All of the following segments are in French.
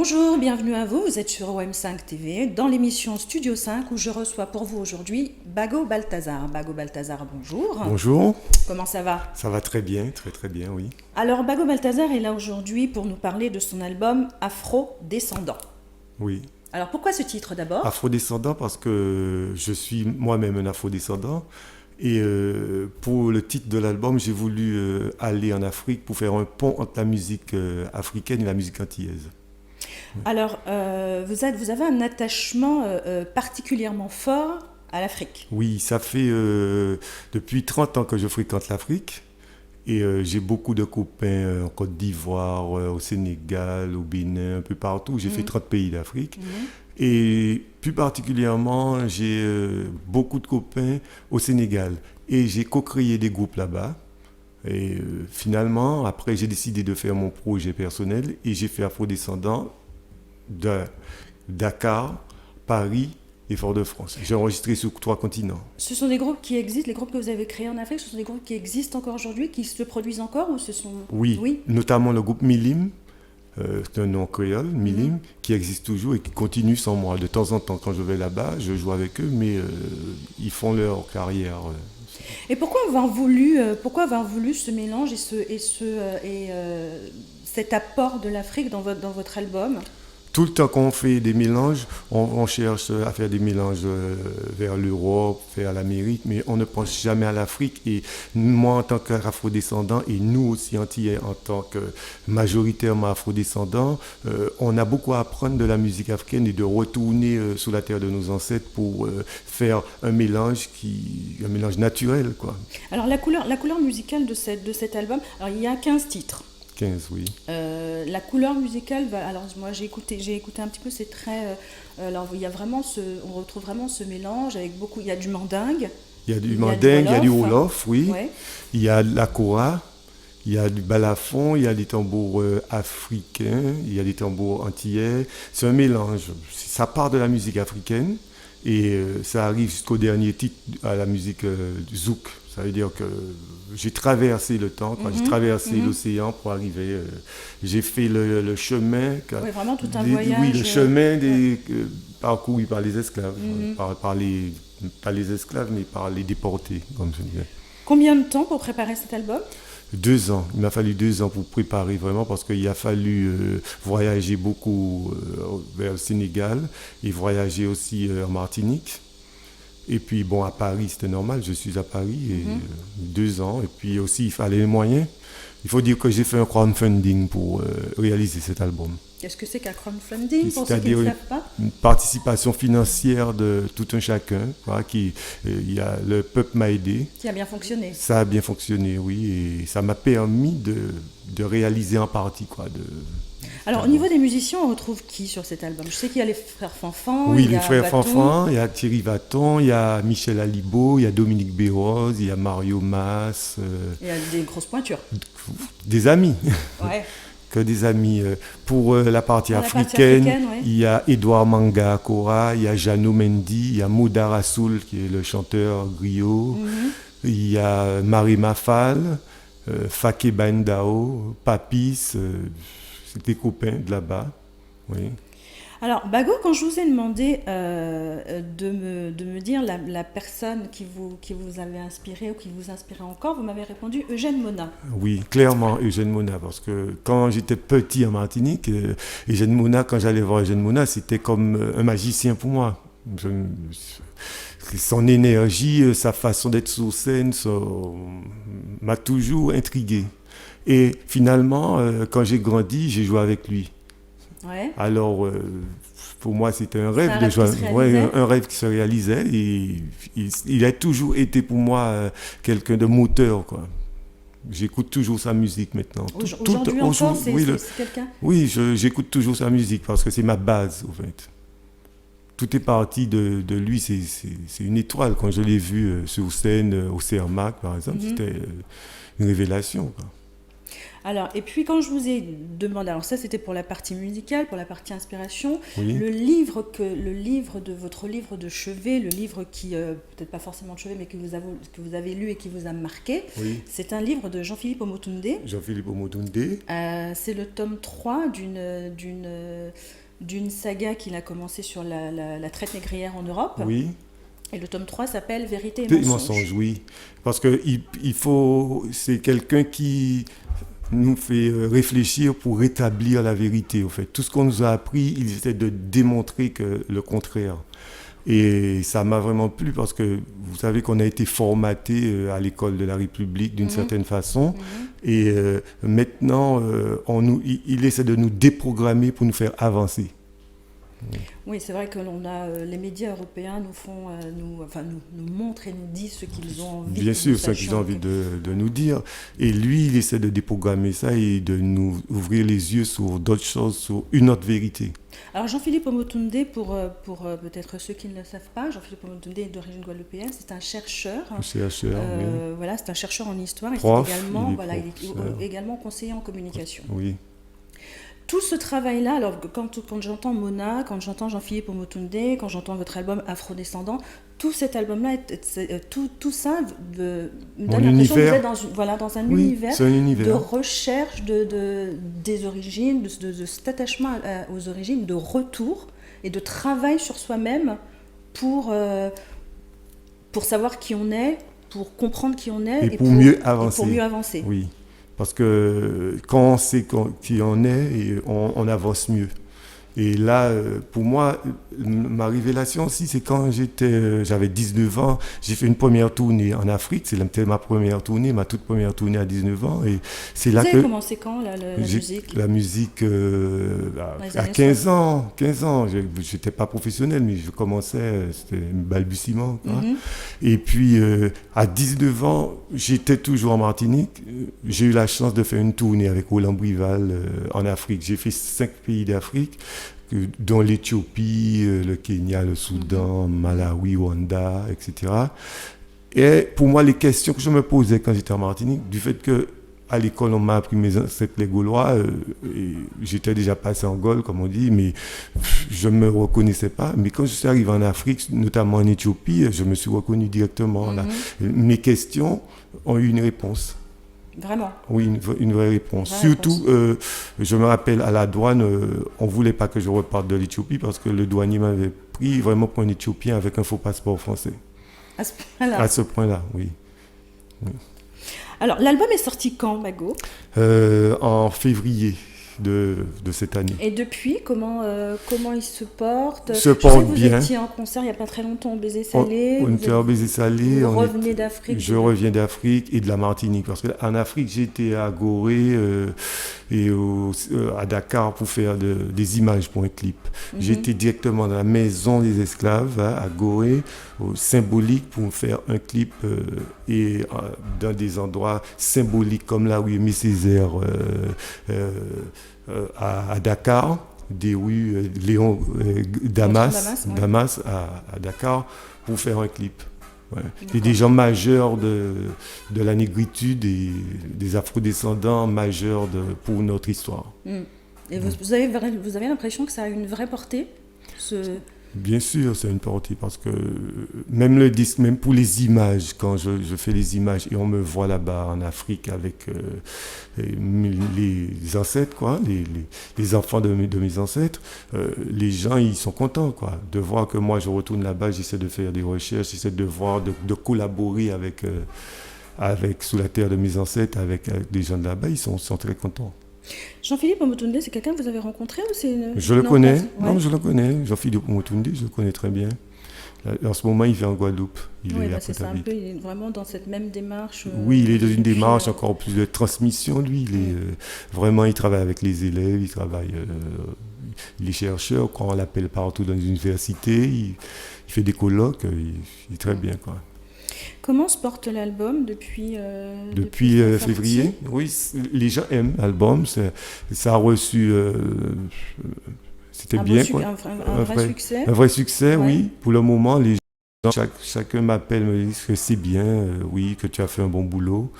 Bonjour, bienvenue à vous, vous êtes sur OM5 TV, dans l'émission Studio 5 où je reçois pour vous aujourd'hui Bago Balthazar. Bago Balthazar, bonjour. Bonjour. Comment ça va? Ça va très bien, très bien, oui. Alors Bago Balthazar est là aujourd'hui pour nous parler de son album Afro-Descendant. Oui. Alors pourquoi ce titre d'abord? Afro-descendant parce que je suis moi-même un afro-descendant. Et pour le titre de l'album, j'ai voulu aller en Afrique pour faire un pont entre la musique africaine et la musique antillaise. Alors vous avez un attachement particulièrement fort à l'Afrique. Oui, ça fait depuis 30 ans que je fréquente l'Afrique. Et j'ai beaucoup de copains en Côte d'Ivoire, au Sénégal, au Bénin, un peu partout. J'ai fait 30 pays d'Afrique. Et plus particulièrement, j'ai beaucoup de copains au Sénégal. Et j'ai co-créé des groupes là-bas. Et finalement, après, j'ai décidé de faire mon projet personnel. Et j'ai fait Afro-Descendant de Dakar, Paris et Fort-de-France. J'ai enregistré sur 3 continents. Ce sont des groupes qui existent, les groupes que vous avez créés en Afrique, ce sont des groupes qui existent encore aujourd'hui, qui se produisent encore ou ce sont... Oui, notamment le groupe Milim. C'est un nom créole, Milim, qui existe toujours et qui continue sans moi. De temps en temps, quand je vais là-bas, je joue avec eux, mais ils font leur carrière. Et pourquoi avoir voulu ce mélange et cet apport de l'Afrique dans votre album? Tout le temps qu'on fait des mélanges, on cherche à faire des mélanges vers l'Europe, vers l'Amérique, mais on ne pense jamais à l'Afrique. Et moi, en tant qu'afrodescendant, et nous aussi antillais, en tant que majoritairement afrodescendants, on a beaucoup à apprendre de la musique africaine et de retourner sous la terre de nos ancêtres pour faire un mélange naturel, quoi. Alors la couleur musicale de cet album, alors il y a 15 titres. 15, oui. La couleur musicale, alors moi j'ai écouté un petit peu, c'est très... alors il y a vraiment on retrouve vraiment ce mélange avec beaucoup, il y a du mandingue. Il y a du mandingue, il y a du wolof, oui. Ouais. Il y a de la kora, il y a du balafon, il y a des tambours africains, il y a des tambours antillais. C'est un mélange. Ça part de la musique africaine et ça arrive jusqu'au dernier titre à la musique zouk. Ça veut dire que j'ai traversé le temps, j'ai traversé l'océan pour arriver. J'ai fait le chemin. Oui, vraiment tout un voyage. Oui, le chemin parcouru par les esclaves. Pas les esclaves, mais par les déportés, comme je disais. Combien de temps pour préparer cet album? 2 ans. Il m'a fallu 2 ans pour préparer vraiment parce qu'il a fallu voyager beaucoup vers le Sénégal et voyager aussi en Martinique. Et puis, bon, à Paris, c'était normal, je suis à Paris, et 2 ans. Et puis aussi, il fallait les moyens. Il faut dire que j'ai fait un crowdfunding pour réaliser cet album. Qu'est-ce que c'est qu'un crowdfunding, pour ceux qui ne savent pas? Une participation financière de tout un chacun. Voilà, le peuple m'a aidé. Qui a bien fonctionné. Ça a bien fonctionné, oui. Et ça m'a permis de réaliser en partie, quoi. Alors, au niveau des musiciens, on retrouve qui sur cet album? Je sais qu'il y a les frères Fanfan. Oui, les frères Fanfan, il y a Thierry Vaton, il y a Michel Alibo, il y a Dominique Béroz, il y a Mario Mas. Il y a des grosses pointures. Des amis. Ouais. Que des amis. Pour la partie africaine, ouais. Il y a Edouard Manga Kora, il y a Jano Mendy, il y a Mouda Rassoul qui est le chanteur griot, il y a Marie Mafal, Faké Bandao, Papis. Des copains de là-bas, oui. Alors, Bago, quand je vous ai demandé de me dire la personne qui vous avait inspiré ou qui vous inspirait encore, vous m'avez répondu Eugène Mona. Oui, clairement Eugène Mona, parce que quand j'étais petit en Martinique, Eugène Mona, quand j'allais voir Eugène Mona, c'était comme un magicien pour moi. Son énergie, sa façon d'être sur scène, m'a toujours intrigué. Et finalement, quand j'ai grandi, j'ai joué avec lui. Ouais. Alors, pour moi, c'était un rêve de jouer. Un rêve qui se réalisait. Et il a toujours été pour moi quelqu'un de moteur, quoi. J'écoute toujours sa musique maintenant. Aujourd'hui encore, c'est quelqu'un? Oui, j'écoute toujours sa musique parce que c'est ma base, en fait. Tout est parti de lui. C'est une étoile. Quand je l'ai vu sur scène, au CERMAC, par exemple, c'était une révélation, quoi. Alors, et puis quand je vous ai demandé, alors ça c'était pour la partie musicale, pour la partie inspiration, Oui. le livre de votre livre de chevet, le livre qui, peut-être pas forcément de chevet, mais que vous avez lu et qui vous a marqué, Oui. c'est un livre de Jean-Philippe Omotunde. Jean-Philippe Omotunde. C'est le tome 3 d'une saga qu'il a commencé sur la traite négrière en Europe. Oui. Et le tome 3 s'appelle Vérité et Mensonge. mensonge. Oui. Parce que c'est quelqu'un qui nous fait réfléchir pour rétablir la vérité. En fait, tout ce qu'on nous a appris, il essaie de démontrer que le contraire. Et ça m'a vraiment plu parce que vous savez qu'on a été formaté à l'école de la République d'une certaine façon. Et maintenant, il essaie de nous déprogrammer pour nous faire avancer. Oui, c'est vrai que les médias européens nous montrent et nous disent ce qu'ils ont envie. Bien sûr, ce qu'ils ont envie de nous dire. Et lui, il essaie de déprogrammer ça et de nous ouvrir les yeux sur d'autres choses, sur une autre vérité. Alors Jean-Philippe Omotunde, pour peut-être ceux qui ne le savent pas, Jean-Philippe Omotunde est d'origine guadeloupéenne, c'est un chercheur. Oui. Voilà, c'est un chercheur en histoire et Prof, il est également conseiller en communication. Oui. Tout ce travail-là, alors quand j'entends Mona, quand j'entends Jean-Philippe Omotunde, quand j'entends votre album Afrodescendant, tout cet album-là, tout ça me donne l'impression que vous êtes dans un univers de recherche des origines, de cet attachement aux origines, de retour et de travail sur soi-même pour savoir qui on est, pour comprendre qui on est et pour mieux avancer. Oui. Parce que quand on sait qui on est, on avance mieux. Et là, pour moi, ma révélation aussi, c'est quand j'avais 19 ans, j'ai fait une première tournée en Afrique. C'était ma première tournée, ma toute première tournée à 19 ans. Et c'est là Vous avez commencé quand, la musique ? La musique, à 15 ans. 15 ans, je n'étais pas professionnel, mais je commençais, c'était un balbutiement. Et puis, à 19 ans, j'étais toujours en Martinique. J'ai eu la chance de faire une tournée avec Roland Brival en Afrique. J'ai fait 5 pays d'Afrique, dont l'Éthiopie, le Kenya, le Soudan, Malawi, Rwanda, etc. Et pour moi, les questions que je me posais quand j'étais en Martinique, du fait que à l'école, on m'a appris mes ancêtres les Gaulois, et j'étais déjà passé en Gaule, comme on dit, mais je ne me reconnaissais pas. Mais quand je suis arrivé en Afrique, notamment en Éthiopie, je me suis reconnu directement. Là. Mes questions ont eu une réponse. Vraiment ? Oui, une vraie réponse. Surtout, je me rappelle, à la douane, on ne voulait pas que je reparte de l'Éthiopie parce que le douanier m'avait pris vraiment pour un Éthiopien avec un faux passeport français. À ce point-là ? À ce point-là, oui. Alors, l'album est sorti quand, Mago ? En février de cette année. Et depuis, comment il se porte ? Se porte bien. Vous étiez en concert il n'y a pas très longtemps au Baiser Salé. On était au Baiser Salé. Vous revenez d'Afrique. Je reviens d'Afrique et de la Martinique. Parce qu'en Afrique, j'étais à Gorée et à Dakar pour faire des images pour un clip. J'étais directement dans la maison des esclaves à Gorée, au Symbolique, pour faire un clip et dans des endroits symboliques comme là où Aimé Césaire à Dakar, des rues Léon Damas à Dakar pour faire un clip. Ouais. Et des gens majeurs de la négritude et des afrodescendants majeurs pour notre histoire. Et vous avez l'impression que ça a une vraie portée Bien sûr, c'est une portée parce que même le disque, même pour les images, quand je fais les images et on me voit là-bas en Afrique avec les ancêtres, quoi, les enfants de mes ancêtres, les gens ils sont contents, quoi, de voir que moi je retourne là-bas, j'essaie de faire des recherches, j'essaie de voir, de collaborer avec sous la terre de mes ancêtres, avec les gens de là-bas, ils sont très contents. Jean-Philippe Omotunde, c'est quelqu'un que vous avez rencontré ou c'est Je le connais. Non, je le connais. Jean-Philippe Omotunde, je le connais très bien. En ce moment, il vit en Guadeloupe. C'est ça, un peu, il est vraiment dans cette même démarche. Oui, il est dans une démarche encore plus de transmission, lui. Vraiment, il travaille avec les élèves, il est chercheur, quand on l'appelle partout dans les universités, il fait des colloques, il est très bien, quoi. Comment se porte l'album depuis février? Oui, les gens aiment l'album. Ça a reçu... c'était bien, quoi. Un vrai succès. Un vrai succès, oui. Pour le moment, les gens, chacun m'appelle, me dit que c'est bien, oui, que tu as fait un bon boulot.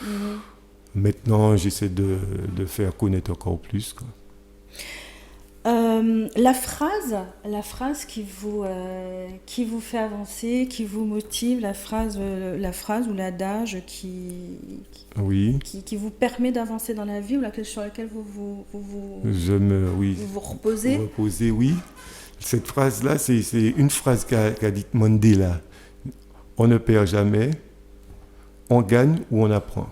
Maintenant, j'essaie de faire connaître encore plus, quoi. La phrase qui vous fait avancer, qui vous motive, la phrase ou l'adage Oui. qui vous permet d'avancer dans la vie, ou sur laquelle vous vous reposez. Reposer, oui. Cette phrase-là, c'est une phrase qu'a dit Mandela. On ne perd jamais, on gagne ou on apprend.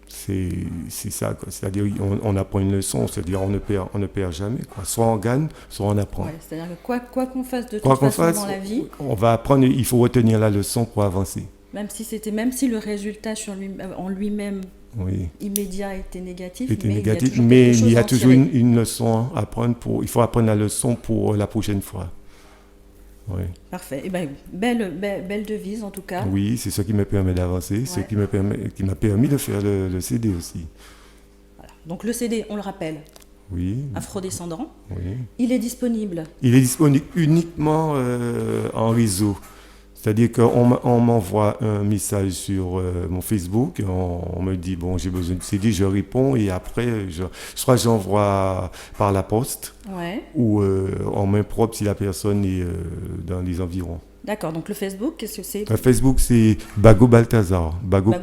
C'est ça, quoi. C'est-à-dire on apprend une leçon, c'est-à-dire on ne perd jamais, quoi. Soit on gagne, soit on apprend. Ouais, c'est-à-dire que quoi qu'on fasse de toute façon dans la vie, on va apprendre, il faut retenir la leçon pour avancer. Même si le résultat en lui-même Oui. immédiat était négatif, mais il y a toujours une leçon à apprendre. Il faut apprendre la leçon pour la prochaine fois. Oui. Parfait. Eh ben, belle devise en tout cas. Oui, c'est ce qui me permet d'avancer, ce qui m'a permis de faire le CD aussi. Voilà. Donc le CD, on le rappelle, oui. Afrodescendant. Oui. Il est disponible uniquement en réseau. C'est-à-dire qu'on m'envoie un message sur mon Facebook, on me dit, bon, j'ai besoin de CD, je réponds, et après, soit j'envoie par la poste, ouais. ou en main propre si la personne est dans les environs. D'accord, donc le Facebook, qu'est-ce que c'est ? Le Facebook, c'est Bago Balthazar. Bago.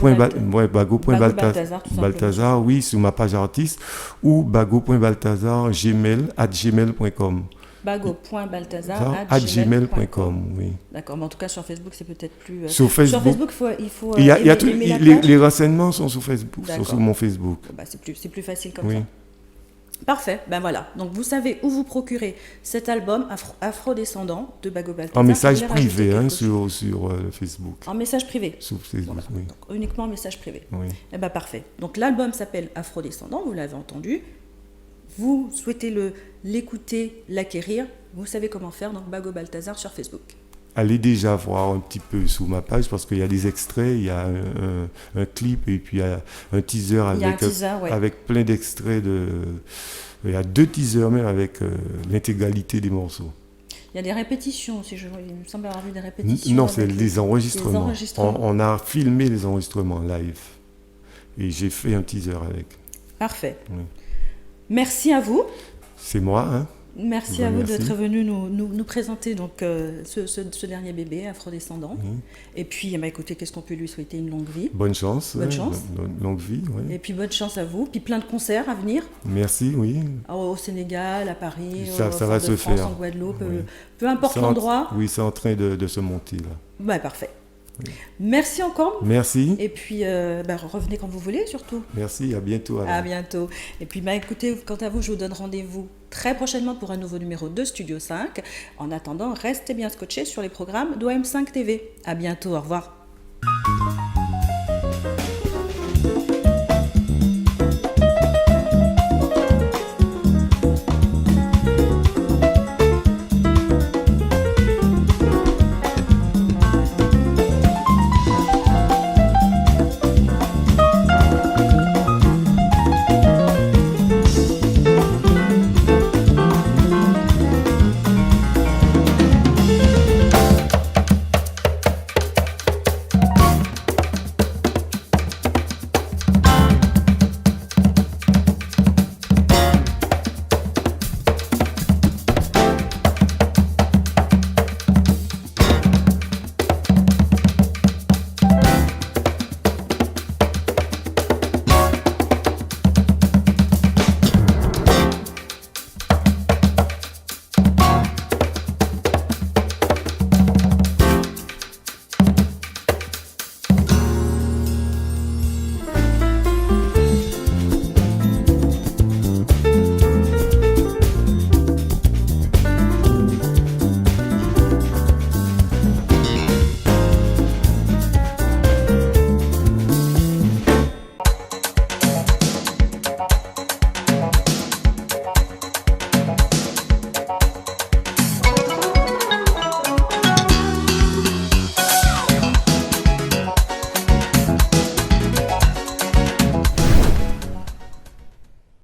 Balthazar, oui, sur ma page artiste, ou bago.balthazar@gmail.com. bago.balthazar@gmail.com. Oui. D'accord, mais en tout cas sur Facebook c'est peut-être plus. Sur Facebook, il faut les renseignements sont sur Facebook, sont sur mon Facebook. Bah, c'est plus facile comme ça. Parfait, ben voilà. Donc vous savez où vous procurer cet album Afrodescendant de Bago Balthazar. En message privé sur Facebook. En message privé. Sur Facebook, voilà. Oui. Donc, uniquement en message privé. Oui. Eh ben parfait. Donc l'album s'appelle Afrodescendant, vous l'avez entendu. Vous souhaitez l'écouter, l'acquérir, vous savez comment faire, donc Bago Balthazar sur Facebook. Allez déjà voir un petit peu sous ma page parce qu'il y a des extraits, il y a un clip et puis il y a un teaser avec plein d'extraits. Il y a 2 teasers même avec l'intégralité des morceaux. Il y a des répétitions aussi, il me semble avoir vu des répétitions. Non, c'est des enregistrements. On a filmé les enregistrements live et j'ai fait un teaser avec. Parfait. Oui. Merci à vous. C'est moi, hein. Merci à vous d'être venu nous présenter donc, ce dernier bébé, Afrodescendant. Et puis, écoutez, qu'est-ce qu'on peut lui souhaiter ? Une longue vie. Bonne chance. Longue vie, oui. Et puis, bonne chance à vous. Puis, plein de concerts à venir. Merci, oui. Au Sénégal, à Paris, ça va se faire. En Guadeloupe, peu importe l'endroit. Oui, c'est en train de se monter, là. Bah, parfait. Oui. Merci encore. Merci. Et puis, revenez quand vous voulez, surtout. Merci, à bientôt. Alors. À bientôt. Et puis, écoutez, quant à vous, je vous donne rendez-vous très prochainement pour un nouveau numéro de Studio 5. En attendant, restez bien scotchés sur les programmes d'OM5 TV. À bientôt, au revoir.